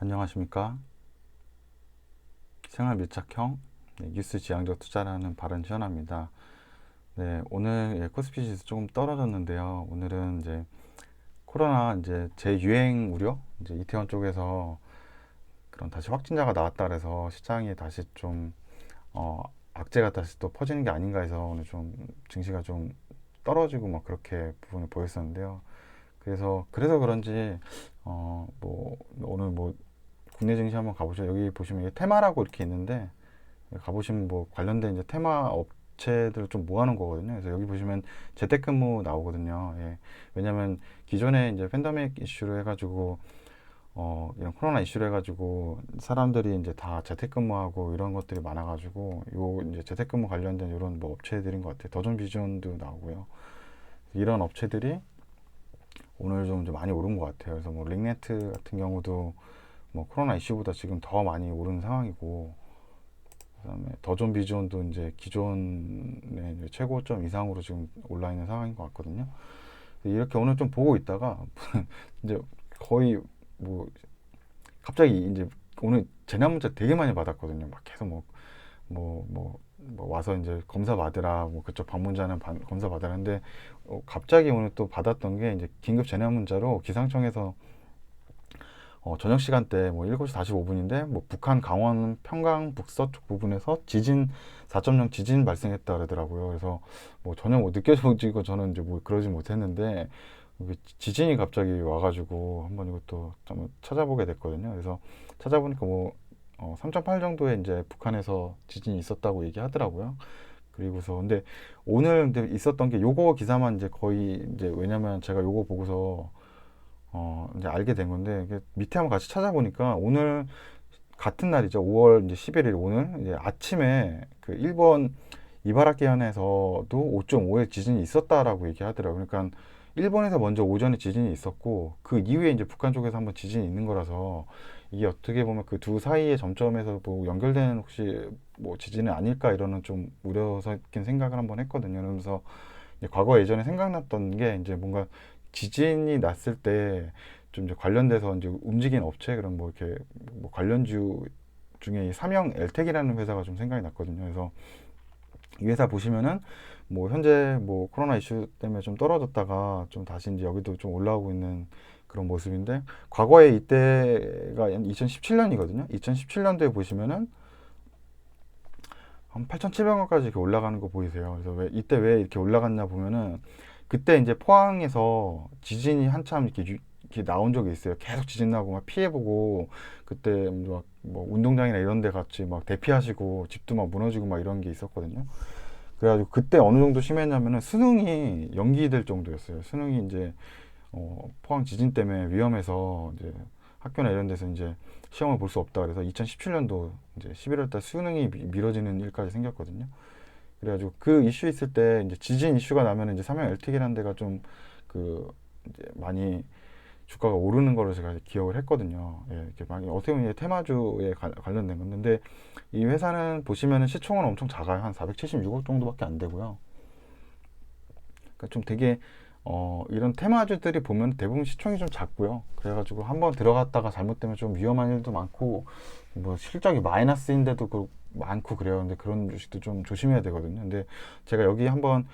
안녕하십니까? 생활 밀착형 뉴스 지향적 투자라는 발언 지원합니다. 네, 오늘 코스피 지수 조금 떨어졌는데요. 오늘은 이제 코로나 이제 재유행 우려, 이제 이태원 쪽에서 그런 다시 확진자가 나왔다 그래서 시장이 다시 좀 악재가 다시 또 퍼지는 게 아닌가 해서 오늘 좀 증시가 좀 떨어지고 막 그렇게 부분을 보였었는데요. 그래서 그런지 뭐 오늘 뭐 국내 증시 한번 가보죠. 여기 보시면 이게 테마라고 이렇게 있는데 가보시면 뭐 관련된 이제 테마 업체들을 좀 모아놓은 거거든요. 그래서 여기 보시면 재택근무 나오거든요. 예. 왜냐면 기존에 이제 팬데믹 이슈로 해가지고 이런 코로나 이슈로 해가지고 사람들이 이제 다 재택근무하고 이런 것들이 많아가지고 요 이제 재택근무 관련된 이런 뭐 업체들인 것 같아요. 더존 비전도 나오고요. 이런 업체들이 오늘 좀 많이 오른 것 같아요. 그래서 뭐 링네트 같은 경우도 뭐 코로나 이슈보다 지금 더 많이 오른 상황이고, 그다음에 더존 비존도 이제 기존의 이제 최고점 이상으로 지금 올라 있는 상황인 것 같거든요. 이렇게 오늘 좀 보고 있다가 이제 거의 뭐 갑자기 이제 오늘 재난 문자 되게 많이 받았거든요. 막 계속 뭐 와서 이제 검사 받으라, 뭐 그쪽 방문자는 검사 받으라는데 갑자기 오늘 또 받았던 게 이제 긴급 재난 문자로 기상청에서 저녁 시간대 뭐 7시 45분인데 뭐 북한 강원 평강 북서쪽 부분에서 지진 4.0 지진 발생했다 그러더라고요. 그래서 뭐 전혀 뭐 느껴지고 저는 이제 뭐 그러지 못했는데 지진이 갑자기 와가지고 한번 이것도 좀 찾아보게 됐거든요. 그래서 찾아보니까 뭐 3.8 정도에 이제 북한에서 지진이 있었다고 얘기하더라고요. 그리고서 근데 오늘 근데 있었던 게 요거 기사만 이제 거의 이제 왜냐면 제가 요거 보고서 이제 알게 된 건데, 이게 밑에 한번 같이 찾아보니까 오늘 같은 날이죠. 5월 이제 11일 오늘 이제 아침에 그 일본 이바라키현에서도 5.5의 지진이 있었다라고 얘기하더라고요. 그러니까 일본에서 먼저 오전에 지진이 있었고 그 이후에 이제 북한 쪽에서 한번 지진이 있는 거라서 이게 어떻게 보면 그 두 사이의 점점에서 뭐 연결된 혹시 뭐 지진은 아닐까 이러는 좀 우려 섞인 생각을 한번 했거든요. 그러면서 이제 과거 예전에 생각났던 게 이제 뭔가 지진이 났을 때 좀 이제 관련돼서 이제 움직인 업체 그런 뭐 이렇게 뭐 관련주 중에 이 삼형 엘텍이라는 회사가 좀 생각이 났거든요. 그래서 이 회사 보시면은 뭐 현재 뭐 코로나 이슈 때문에 좀 떨어졌다가 좀 다시 이제 여기도 좀 올라오고 있는 그런 모습인데, 과거에 이때가 2017년이거든요. 2017년도에 보시면은 한 8,700원까지 이렇게 올라가는 거 보이세요. 그래서 이때 왜 이렇게 올라갔냐 보면은 그때 이제 포항에서 지진이 한참 이렇게 나온 적이 있어요. 계속 지진 나고 막 피해보고 그때 막 뭐 운동장이나 이런 데 같이 막 대피하시고 집도 막 무너지고 막 이런 게 있었거든요. 그래가지고 그때 어느 정도 심했냐면은 수능이 연기될 정도였어요. 수능이 이제 포항 지진 때문에 위험해서 이제 학교나 이런 데서 이제 시험을 볼 수 없다 그래서 2017년도 이제 11월 달 수능이 미뤄지는 일까지 생겼거든요. 그래가지고 그 이슈 있을 때 이제 지진 이슈가 나면 이제 삼양 LTE라는 데가 좀 그 이제 많이 주가가 오르는 거를 제가 기억을 했거든요. 예, 이렇게 많이 어떻게 보면 테마주에 관련된 건데, 근데 이 회사는 보시면은 시총은 엄청 작아요. 한 476억 정도밖에 안 되고요. 그러니까 좀 되게 이런 테마주들이 보면 대부분 시총이 좀 작고요. 그래가지고 한번 들어갔다가 잘못되면 좀 위험한 일도 많고 뭐 실적이 마이너스인데도 많고 그래요. 근데 그런 주식도 좀 조심해야 되거든요. 근데 제가 여기 한번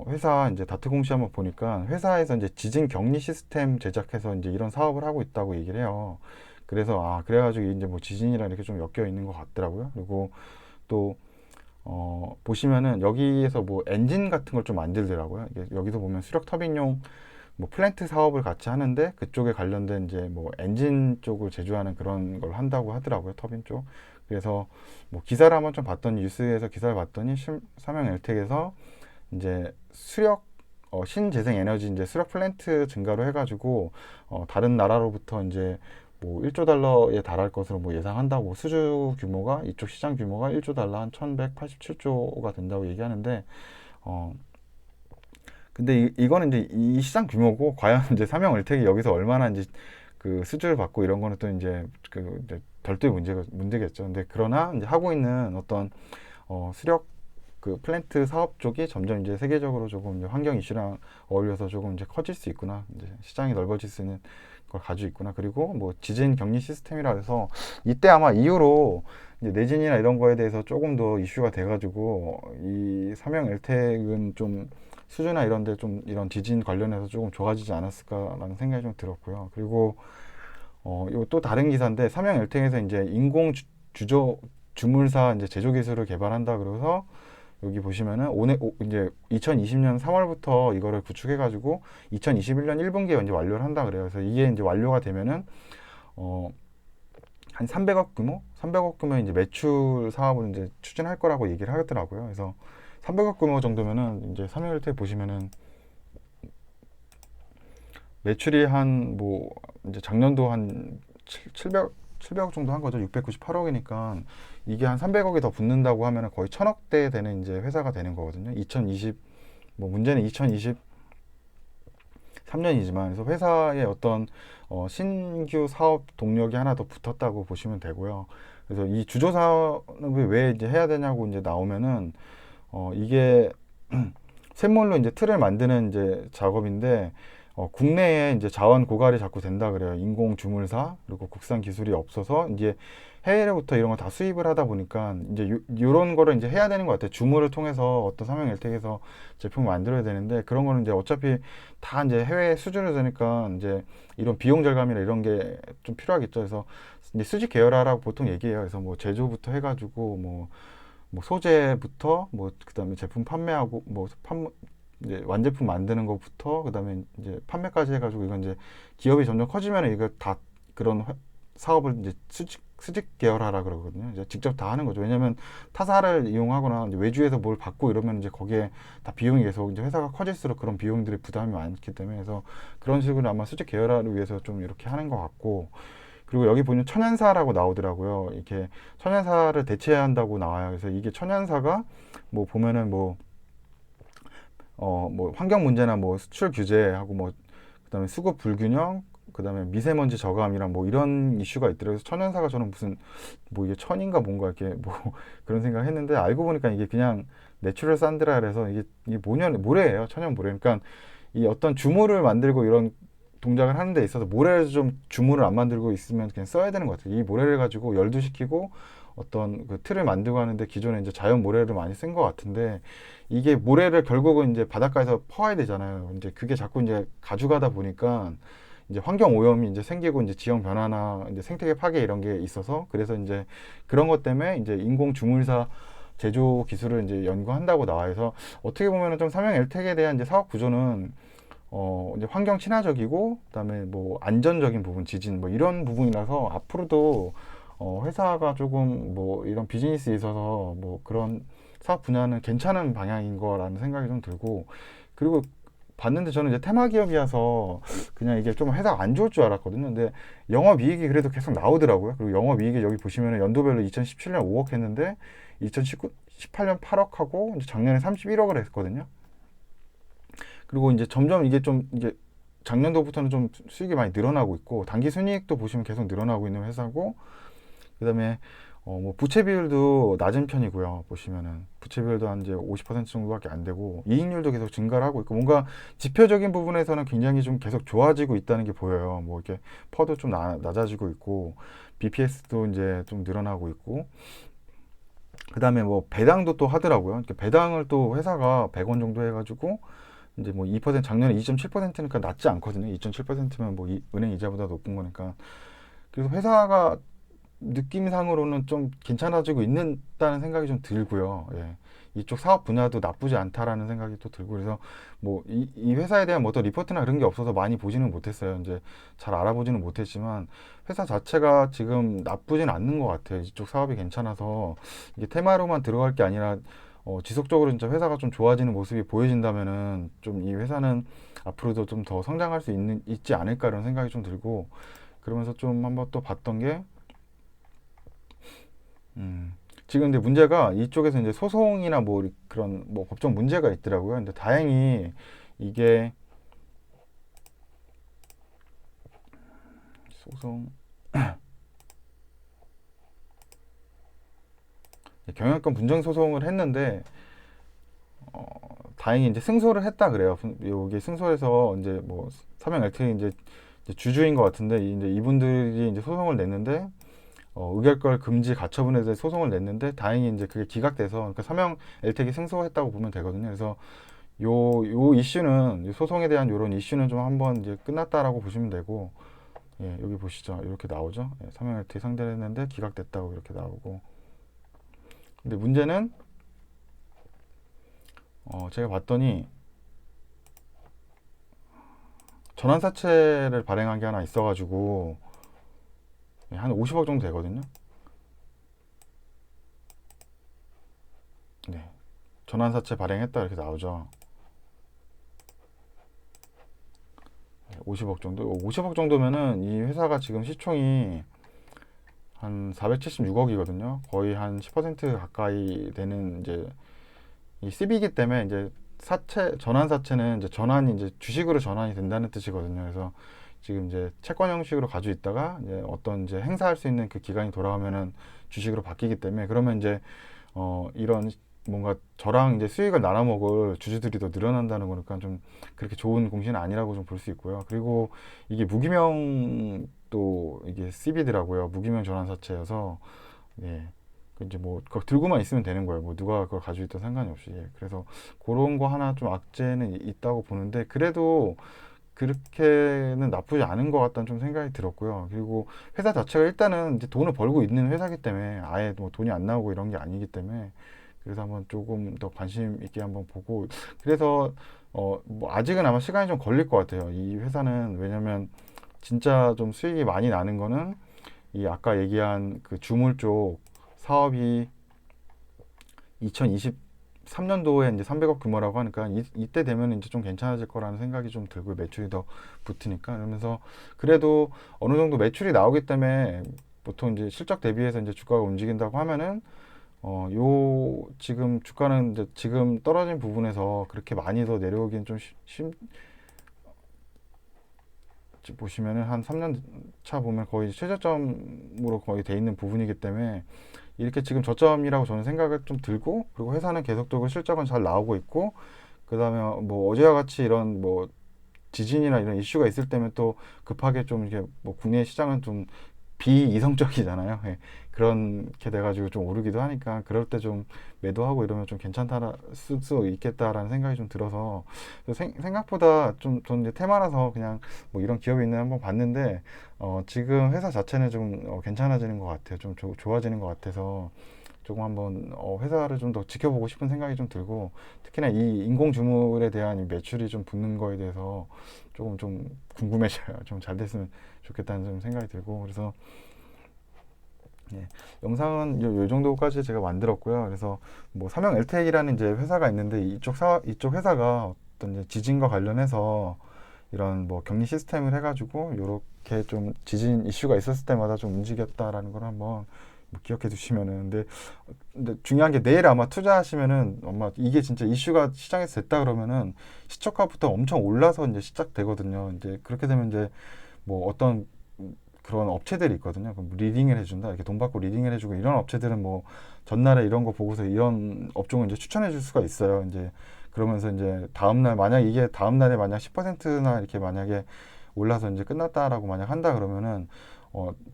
회사 이제 다트 공시 한번 보니까 회사에서 이제 지진 격리 시스템 제작해서 이제 이런 사업을 하고 있다고 얘기를 해요. 그래서 그래가지고 이제 뭐 지진이랑 이렇게 좀 엮여 있는 것 같더라고요. 그리고 또 보시면은 여기에서 뭐 엔진 같은 걸 좀 만들더라고요. 여기서 보면 수력 터빈용 뭐 플랜트 사업을 같이 하는데 그쪽에 관련된 이제 뭐 엔진 쪽을 제조하는 그런 걸 한다고 하더라고요. 터빈 쪽. 그래서 뭐 기사를 한번 좀 봤더니 뉴스에서 기사를 봤더니 삼양 엘텍에서 이제 수력 신재생 에너지 이제 수력 플랜트 증가로 해가지고 다른 나라로부터 이제 뭐 1조 달러에 달할 것으로 뭐 예상한다고, 수주 규모가 이쪽 시장 규모가 1조 달러 한 1187조가 된다고 얘기하는데 근데 이거는 이제 이 시장 규모고 과연 이제 삼형 을텍이 여기서 얼마나 이제 그 수주를 받고 이런 거는 또 이제 그 이제 별도의 문제겠죠. 근데 그러나 이제 하고 있는 어떤 수력 그 플랜트 사업 쪽이 점점 이제 세계적으로 조금 이제 환경 이슈랑 어울려서 조금 이제 커질 수 있구나. 이제 시장이 넓어질 수 있는 걸 가지고 있구나. 그리고 뭐 지진 격리 시스템이라 해서 이때 아마 이후로 이제 내진이나 이런 거에 대해서 조금 더 이슈가 돼가지고 이 삼형 엘텍은 좀 수주나 이런 데 좀 이런 지진 관련해서 조금 좋아지지 않았을까라는 생각이 좀 들었고요. 그리고 이거 또 다른 기사인데 삼형 엘텍에서 이제 인공 주조 주물사 이제 제조 기술을 개발한다 그래서 여기 보시면은 이제 2020년 3월부터 이거를 구축해가지고 2021년 1분기에 이제 완료를 한다 그래요. 그래서 이게 이제 완료가 되면은 한 300억 규모, 300억 규모의 이제 매출 사업을 이제 추진할 거라고 얘기를 하더라고요. 그래서 300억 규모 정도면은 이제 삼성일테 보시면은 매출이 한 뭐 이제 작년도 한 700억 정도 한 거죠. 698억이니까 이게 한 300억이 더 붙는다고 하면 거의 1000억대 되는 이제 회사가 되는 거거든요. 뭐 문제는 2023년이지만 그래서 회사의 어떤 신규 사업 동력이 하나 더 붙었다고 보시면 되고요. 그래서 이 주조 사업을 왜 이제 해야 되냐고 이제 나오면은 이게 샘물로 이제 틀을 만드는 이제 작업인데 국내에 이제 자원 고갈이 자꾸 된다 그래요. 인공 주물사 그리고 국산 기술이 없어서 이제 해외로부터 이런 거 다 수입을 하다 보니까 이제 요런 거를 이제 해야 되는 것 같아요. 주물을 통해서 어떤 삼형 엘텍에서 제품을 만들어야 되는데 그런 거는 이제 어차피 다 이제 해외 수주로 되니까 이제 이런 비용 절감이나 이런 게 좀 필요하겠죠. 그래서 이제 수직 계열화라고 보통 얘기해요. 그래서 뭐 제조부터 해가지고 뭐 소재부터 뭐 그다음에 제품 판매하고 이제 완제품 만드는 것부터 그다음에 이제 판매까지 해가지고 이건 이제 기업이 점점 커지면 이거 다 그런 사업을 이제 수직 계열화라 그러거든요. 이제 직접 다 하는 거죠. 왜냐하면 타사를 이용하거나 이제 외주에서 뭘 받고 이러면 이제 거기에 다 비용이 계속 이제 회사가 커질수록 그런 비용들이 부담이 많기 때문에 그래서 그런 식으로 아마 수직 계열화를 위해서 좀 이렇게 하는 것 같고 그리고 여기 보면 천연사라고 나오더라고요. 이렇게 천연사를 대체해야 한다고 나와요. 그래서 이게 천연사가 뭐 보면은 뭐 환경 문제나 뭐 수출 규제하고 뭐 그다음에 수급 불균형 그다음에 미세먼지 저감이랑 뭐 이런 이슈가 있더라고요. 그래서 천연사가 저는 무슨 뭐 이게 천인가 뭔가 이렇게 뭐 그런 생각을 했는데 알고 보니까 이게 그냥 내추럴 산드라 그래서 이게 모래예요. 천연 모래. 그러니까 이 어떤 주물을 만들고 이런 동작을 하는 데 있어서 모래를 좀 주물을 안 만들고 있으면 그냥 써야 되는 것 같아요. 이 모래를 가지고 열두시키고 어떤 그 틀을 만들고 하는데 기존에 이제 자연 모래를 많이 쓴 것 같은데 이게 모래를 결국은 이제 바닷가에서 퍼와야 되잖아요. 이제 그게 자꾸 이제 가져가다 보니까 이제 환경 오염이 이제 생기고 이제 지형 변화나 이제 생태계 파괴 이런 게 있어서 그래서 이제 그런 것 때문에 이제 인공 주물사 제조 기술을 이제 연구한다고 나와 있어서 어떻게 보면은 좀 삼형 엘텍에 대한 이제 사업 구조는 이제 환경 친화적이고 그다음에 뭐 안전적인 부분, 지진 뭐 이런 부분이라서 앞으로도 회사가 조금 뭐 이런 비즈니스에 있어서 뭐 그런 사업 분야는 괜찮은 방향인 거라는 생각이 좀 들고 그리고 봤는데 저는 이제 테마 기업이어서 그냥 이게 좀 회사가 안 좋을 줄 알았거든요. 근데 영업이익이 그래도 계속 나오더라고요. 그리고 영업이익이 여기 보시면 연도별로 2017년 5억 했는데 2018년 8억 하고 이제 작년에 31억을 했거든요. 그리고 이제 점점 이게 좀 이제 작년도부터는 좀 수익이 많이 늘어나고 있고 단기 순이익도 보시면 계속 늘어나고 있는 회사고 그다음에 뭐 부채 비율도 낮은 편이고요. 보시면은 부채 비율도 한 이제 50% 정도밖에 안 되고 이익률도 계속 증가를 하고 있고 뭔가 지표적인 부분에서는 굉장히 좀 계속 좋아지고 있다는 게 보여요. 뭐 이렇게 퍼도 좀 낮아지고 있고 BPS도 이제 좀 늘어나고 있고 그다음에 뭐 배당도 또 하더라고요. 이렇게 배당을 또 회사가 100원 정도 해가지고 이제 뭐 2% 작년에 2.7%니까 낮지 않거든요. 2.7%면 뭐 은행 이자보다 높은 거니까. 그래서 회사가 느낌상으로는 좀 괜찮아지고 있다는 생각이 좀 들고요. 예. 이쪽 사업 분야도 나쁘지 않다라는 생각이 또 들고 그래서 뭐 이 회사에 대한 뭐 어떤 리포트나 그런 게 없어서 많이 보지는 못했어요. 이제 잘 알아보지는 못했지만 회사 자체가 지금 나쁘진 않는 것 같아요. 이쪽 사업이 괜찮아서 이게 테마로만 들어갈 게 아니라 지속적으로 진짜 회사가 좀 좋아지는 모습이 보여진다면은 좀 이 회사는 앞으로도 좀 더 성장할 수 있지 않을까 이런 생각이 좀 들고 그러면서 좀 한번 또 봤던 게 지금 근데 문제가 이쪽에서 이제 소송이나 뭐 그런 뭐 법적 문제가 있더라고요. 근데 다행히 이게 소송 경영권 분쟁 소송을 했는데 다행히 이제 승소를 했다 그래요. 여기 승소해서 이제 뭐 삼형 엘텍이 이제 이제 주주인 것 같은데 이제 이분들이 이제 소송을 냈는데 의결권 금지 가처분에 대해 소송을 냈는데 다행히 이제 그게 기각돼서 그러니까 서명 엘텍이 승소했다고 보면 되거든요. 그래서 요 이슈는 이 소송에 대한 요런 이슈는 좀 한번 이제 끝났다라고 보시면 되고 예, 여기 보시죠. 이렇게 나오죠. 예, 서명 엘텍이 상대를 했는데 기각됐다고 이렇게 나오고 근데 문제는 제가 봤더니 전환사채를 발행한 게 하나 있어가지고 예, 한 50억 정도 되거든요. 네, 전환사채 발행했다 이렇게 나오죠. 50억 정도? 50억 정도면은 이 회사가 지금 시총이 한 476억이거든요. 거의 한 10% 가까이 되는 이제 이 CB이기 때문에 이제 전환 사채는 이제 전환이 이제 주식으로 전환이 된다는 뜻이거든요. 그래서 지금 이제 채권 형식으로 가지고 있다가 이제 어떤 이제 행사할 수 있는 그 기간이 돌아오면은 주식으로 바뀌기 때문에 그러면 이제 이런 뭔가 저랑 이제 수익을 나눠 먹을 주주들이 더 늘어난다는 거니까 좀 그렇게 좋은 공시는 아니라고 좀 볼 수 있고요. 그리고 이게 무기명 또 이게 CB더라고요. 무기명 전환사채여서 네. 그 이제 뭐 그거 들고만 있으면 되는 거예요. 뭐 누가 그걸 가지고 있던 상관이 없이. 예. 그래서 그런 거 하나 좀 악재는 있다고 보는데 그래도 그렇게는 나쁘지 않은 것 같다는 좀 생각이 들었고요. 그리고 회사 자체가 일단은 이제 돈을 벌고 있는 회사기 때문에 아예 뭐 돈이 안 나오고 이런 게 아니기 때문에 그래서 한번 조금 더 관심 있게 한번 보고 그래서 뭐 아직은 아마 시간이 좀 걸릴 것 같아요. 이 회사는 왜냐면 진짜 좀 수익이 많이 나는 거는 이 아까 얘기한 그 주물 쪽 사업이 2023년도에 이제 300억 규모라고 하니까 이때 되면 이제 좀 괜찮아질 거라는 생각이 좀 들고 매출이 더 붙으니까 그러면서 그래도 어느 정도 매출이 나오기 때문에 보통 이제 실적 대비해서 이제 주가가 움직인다고 하면은 요 지금 주가는 이제 지금 떨어진 부분에서 그렇게 많이 더 내려오긴 좀 보시면은 한 3년 차 보면 거의 최저점으로 거의 돼 있는 부분이기 때문에 이렇게 지금 저점이라고 저는 생각을 좀 들고 그리고 회사는 계속적으로 실적은 잘 나오고 있고 그 다음에 뭐 어제와 같이 이런 뭐 지진이나 이런 이슈가 있을 때면 또 급하게 좀 이렇게 뭐 국내 시장은 좀 비이성적이잖아요. 예. 그렇게 돼가지고 좀 오르기도 하니까 그럴 때 좀 매도하고 이러면 좀 괜찮다 수 있겠다라는 생각이 좀 들어서 생각보다 좀 저는 이제 테마라서 그냥 뭐 이런 기업이 있나 한번 봤는데 지금 회사 자체는 좀 괜찮아지는 것 같아요. 좀 좋아지는 것 같아서 조금 한번 회사를 좀 더 지켜보고 싶은 생각이 좀 들고 특히나 이 인공주물에 대한 이 매출이 좀 붙는 거에 대해서 조금 좀 궁금해져요. 좀 잘 됐으면 좋겠다는 좀 생각이 들고 그래서 네, 영상은 요 정도까지 제가 만들었고요. 그래서 뭐 삼형 엘텍이라는 이제 회사가 있는데 이쪽 회사가 어떤 이제 지진과 관련해서 이런 뭐 격리 시스템을 해가지고 요렇게 좀 지진 이슈가 있었을 때마다 좀 움직였다라는 걸 한번 뭐 기억해 두시면은 근데 중요한 게 내일 아마 투자하시면은 아마 이게 진짜 이슈가 시장에서 됐다 그러면은 시초가부터 엄청 올라서 이제 시작되거든요. 이제 그렇게 되면 이제 뭐 어떤 그런 업체들이 있거든요. 그럼 리딩을 해준다. 이렇게 돈 받고 리딩을 해주고 이런 업체들은 뭐 전날에 이런 거 보고서 이런 업종을 이제 추천해 줄 수가 있어요. 이제 그러면서 이제 다음날 만약 이게 다음날에 만약 10%나 이렇게 만약에 올라서 이제 끝났다라고 만약 한다 그러면은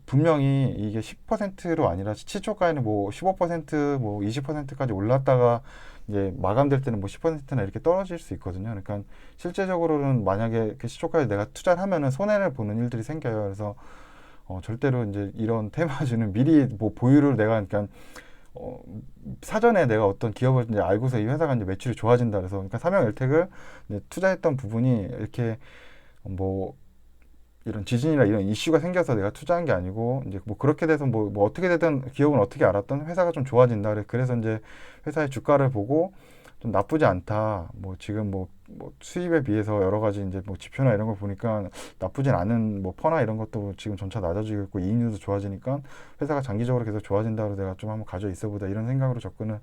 분명히 이게 10%로 아니라 시초가에는 뭐 15%뭐 20%까지 올랐다가 이제 마감될 때는 뭐 10%나 이렇게 떨어질 수 있거든요. 그러니까 실제적으로는 만약에 그 시초가에 내가 투자를 하면은 손해를 보는 일들이 생겨요. 그래서 절대로 이제 이런 테마주는 미리 뭐 보유를 내가 그러니까 어, 사전에 내가 어떤 기업을 이제 알고서 이 회사가 이제 매출이 좋아진다 그래서 그러니까 삼형 엘텍을 이제 투자했던 부분이 이렇게 뭐 이런 지진이나 이런 이슈가 생겨서 내가 투자한 게 아니고 이제 뭐 그렇게 돼서 뭐 어떻게 되든 기업은 어떻게 알았던 회사가 좀 좋아진다 그래서 이제 회사의 주가를 보고 좀 나쁘지 않다. 뭐 지금 뭐 수입에 비해서 여러 가지 이제 뭐 지표나 이런 걸 보니까 나쁘진 않은 뭐 퍼나 이런 것도 지금 점차 낮아지고 있고 이익률도 좋아지니까 회사가 장기적으로 계속 좋아진다고 내가 좀 한번 가져 있어 보다 이런 생각으로 접근을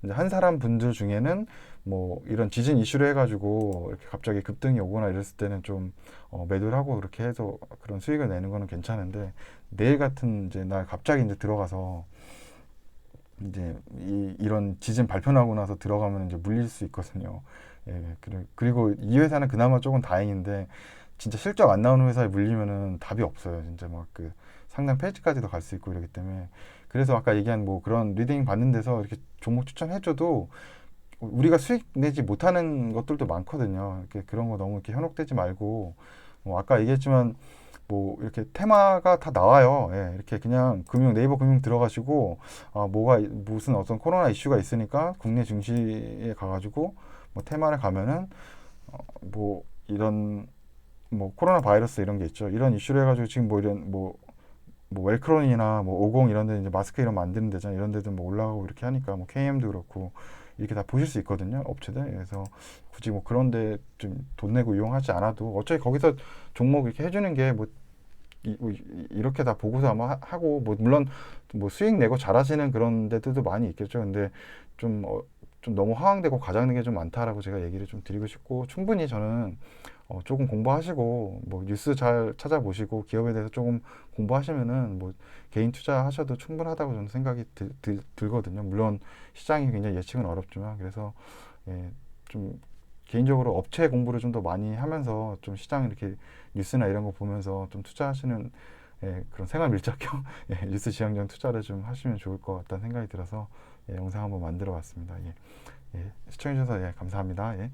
이제 한 사람 분들 중에는 뭐 이런 지진 이슈로 해가지고 이렇게 갑자기 급등이 오거나 이랬을 때는 좀 매도를 하고 그렇게 해서 그런 수익을 내는 거는 괜찮은데 내일 같은 이제 날 갑자기 이제 들어가서 이제 이런 지진 발표 나고 나서 들어가면 이제 물릴 수 있거든요. 예, 그리고 이 회사는 그나마 조금 다행인데 진짜 실적 안 나오는 회사에 물리면은 답이 없어요. 진짜 막 그 상장 폐지까지도 갈 수 있고 이러기 때문에. 그래서 아까 얘기한 뭐 그런 리딩 받는 데서 이렇게 종목 추천해줘도 우리가 수익 내지 못하는 것들도 많거든요. 이렇게 그런 거 너무 이렇게 현혹되지 말고, 뭐 아까 얘기했지만 뭐 이렇게 테마가 다 나와요. 예, 이렇게 그냥 네이버 금융 들어가시고 뭐가 무슨 어떤 코로나 이슈가 있으니까 국내 증시에 가가지고 뭐 테마를 가면은 뭐 이런 뭐 코로나 바이러스 이런 게 있죠. 이런 이슈로 해가지고 지금 뭐 이런 뭐 웰크론이나 뭐 오공 이런 데 이제 마스크 이런 만드는 데잖아요. 이런 데도 뭐 올라가고 이렇게 하니까 뭐 KM도 그렇고 이렇게 다 보실 수 있거든요. 업체들. 그래서 굳이 뭐 그런 데 좀 돈 내고 이용하지 않아도 어차피 거기서 종목 이렇게 해주는 게 뭐 이렇게 다 보고서 아마 하고 뭐 물론 뭐 수익 내고 잘하시는 그런 데들도 많이 있겠죠. 근데 좀 좀 너무 허황되고 과장된 게 좀 많다라고 제가 얘기를 좀 드리고 싶고 충분히 저는 조금 공부하시고 뭐 뉴스 잘 찾아보시고 기업에 대해서 조금 공부하시면은 뭐 개인 투자하셔도 충분하다고 저는 생각이 들거든요. 물론 시장이 굉장히 예측은 어렵지만 그래서 예, 좀 개인적으로 업체 공부를 좀 더 많이 하면서 좀 시장 이렇게 뉴스나 이런 거 보면서 좀 투자하시는 예, 그런 생활 밀착형 예, 뉴스 지향형 투자를 좀 하시면 좋을 것 같다는 생각이 들어서 예, 영상 한번 만들어 봤습니다. 예, 예, 시청해 주셔서 예, 감사합니다. 예.